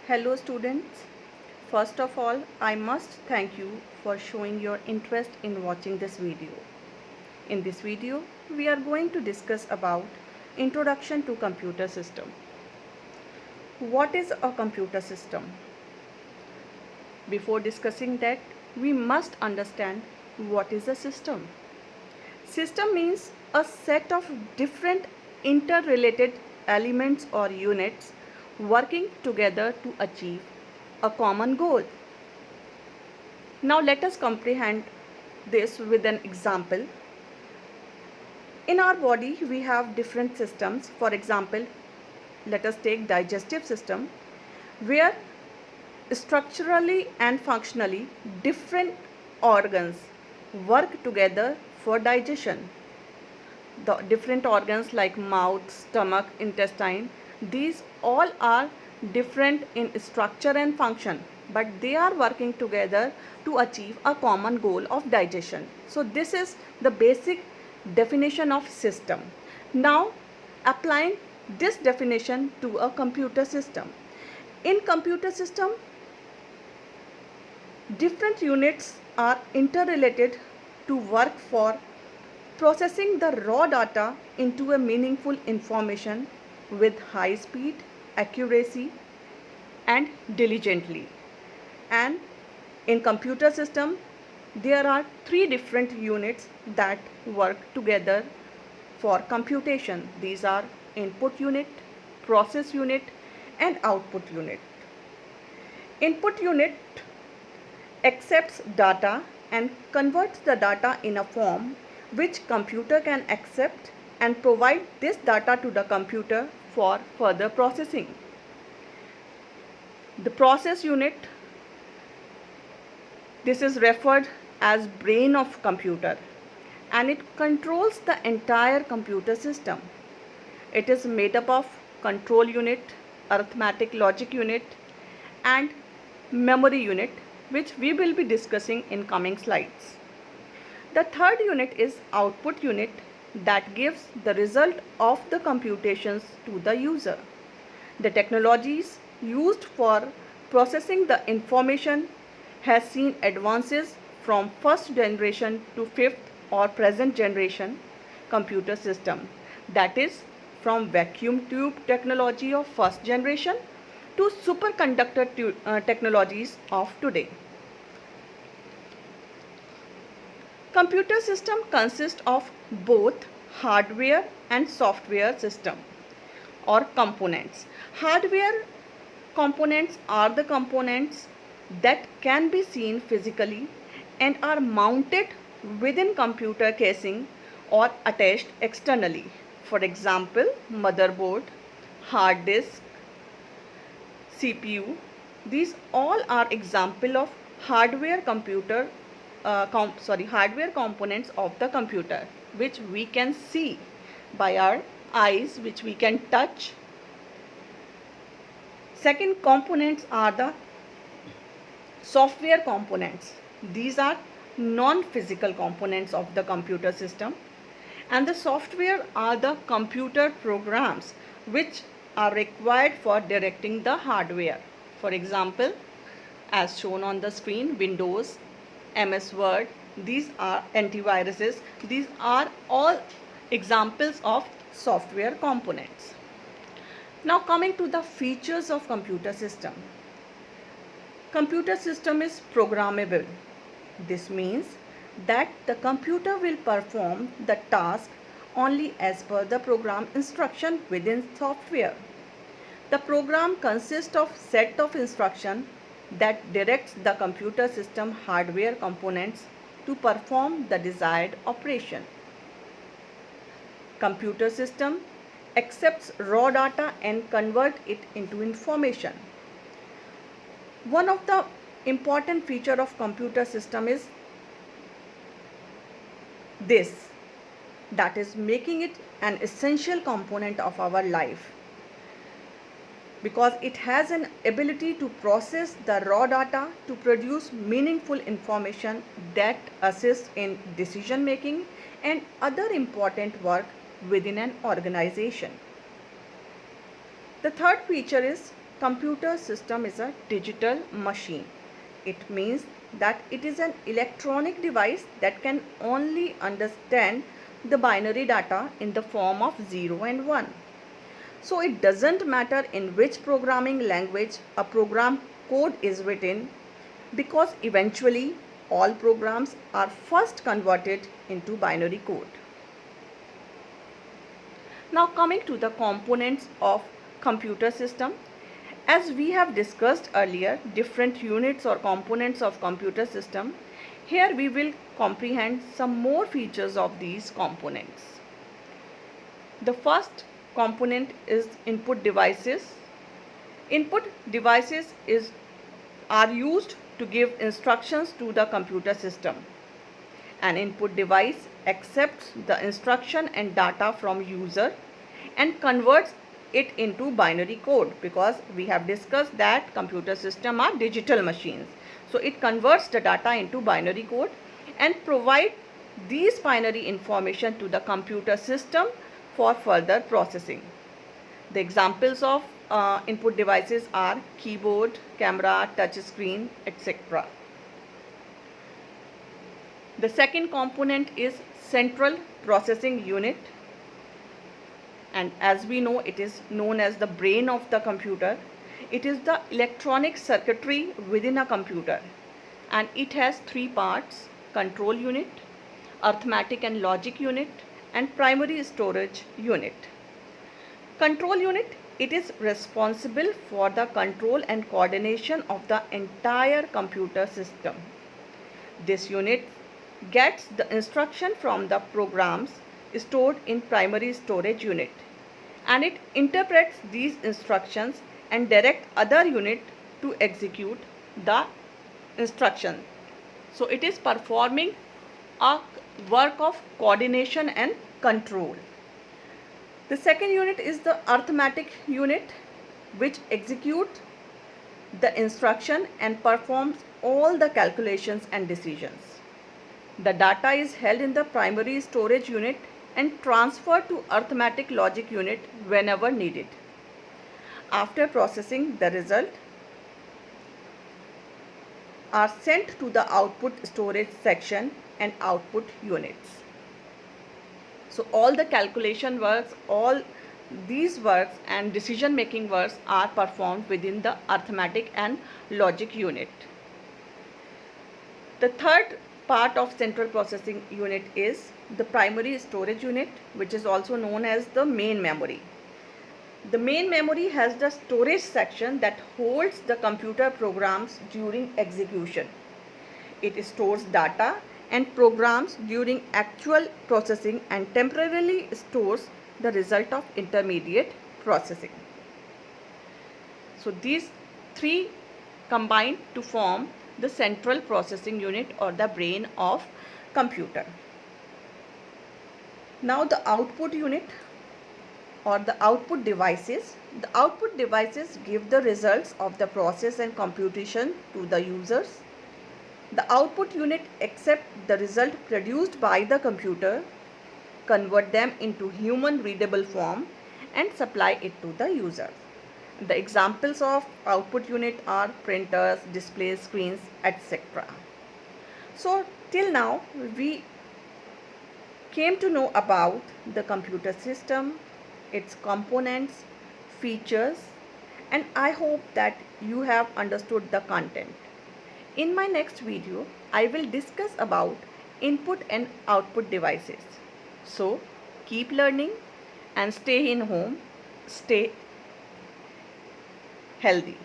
Hello students. First of all, I must thank you for showing your interest in watching this video. In this video, we are going to discuss about Introduction to Computer System. What is a computer system? Before discussing that, we must understand what is a system. System means a set of different interrelated elements or units working together to achieve a common goal. Now let us comprehend this with an example. In our body we have different systems. For example, let us take digestive system, where structurally and functionally different organs work together for digestion. The different organs like mouth, stomach, intestine, these all are different in structure and function, but they are working together to achieve a common goal of digestion. So this is the basic definition of system. Now applying this definition to a computer system. In computer system, different units are interrelated to work for processing the raw data into a meaningful information with high speed, accuracy and diligently. And in computer system, there are three different units that work together for computation. These are input unit, process unit and output unit. Input unit accepts data and converts the data in a form which computer can accept and provide this data to the computer for further processing. The process unit, this is referred as brain of computer, and it controls the entire computer system. It is made up of control unit, arithmetic logic unit and memory unit, which we will be discussing in coming slides. The third unit is output unit, that gives the result of the computations to the user. The technologies used for processing the information has seen advances from first generation to fifth or present generation computer system, that is from vacuum tube technology of first generation to superconductor technologies of today. Computer system consists of both hardware and software system or components. Hardware components are the components that can be seen physically and are mounted within computer casing or attached externally. For example, motherboard, hard disk, CPU. These all are example of hardware hardware components of the computer, which we can see by our eyes, which we can touch. Second components are the software components. These are non-physical components of the computer system, and the software are the computer programs which are required for directing the hardware. For example, as shown on the screen, Windows, MS Word, these are antiviruses. These are all examples of software components. Now coming to the features of computer system. Computer system is programmable. This means that the computer will perform the task only as per the program instruction within software. The program consists of set of instructions that directs the computer system hardware components to perform the desired operation. Computer system accepts raw data and convert it into information. One of the important feature of computer system is this, that is making it an essential component of our life, because it has an ability to process the raw data to produce meaningful information that assists in decision making and other important work within an organization. The third feature is computer system is a digital machine. It means that it is an electronic device that can only understand the binary data in the form of 0 and 1. So it doesn't matter in which programming language a program code is written, because eventually all programs are first converted into binary code. Now coming to the components of computer system. As we have discussed earlier, different units or components of computer system, here we will comprehend some more features of these components. The first component is input devices. Input devices are used to give instructions to the computer system. An input device accepts the instruction and data from user and converts it into binary code, because we have discussed that computer system are digital machines. So it converts the data into binary code and provide these binary information to the computer system for further processing. The examples of input devices are keyboard, camera, touch screen, etc. The second component is central processing unit, and as we know, it is known as the brain of the computer. It is the electronic circuitry within a computer, and it has three parts: control unit, arithmetic and logic unit, and primary storage unit. Control unit, it is responsible for the control and coordination of the entire computer system. This unit gets the instruction from the programs stored in primary storage unit, and it interprets these instructions and direct other unit to execute the instruction. So it is performing a work of coordination and control. The second unit is the arithmetic unit, which executes the instruction and performs all the calculations and decisions. The data is held in the primary storage unit and transferred to arithmetic logic unit whenever needed. After processing, the result are sent to the output storage section and output units. So all the calculation works, all these works and decision making works are performed within the arithmetic and logic unit. The third part of central processing unit is the primary storage unit, which is also known as the main memory. The main memory has the storage section that holds the computer programs during execution. It stores data and programs during actual processing and temporarily stores the result of intermediate processing. So these three combine to form the central processing unit or the brain of computer. Now the output unit or the output devices. The output devices give the results of the process and computation to the users. The output unit accept the result produced by the computer, convert them into human readable form and supply it to the user. The examples of output unit are printers, display screens, etc. So till now we came to know about the computer system, its components, features, and I hope that you have understood the content. In my next video, I will discuss about input and output devices. So keep learning and stay in home, stay healthy.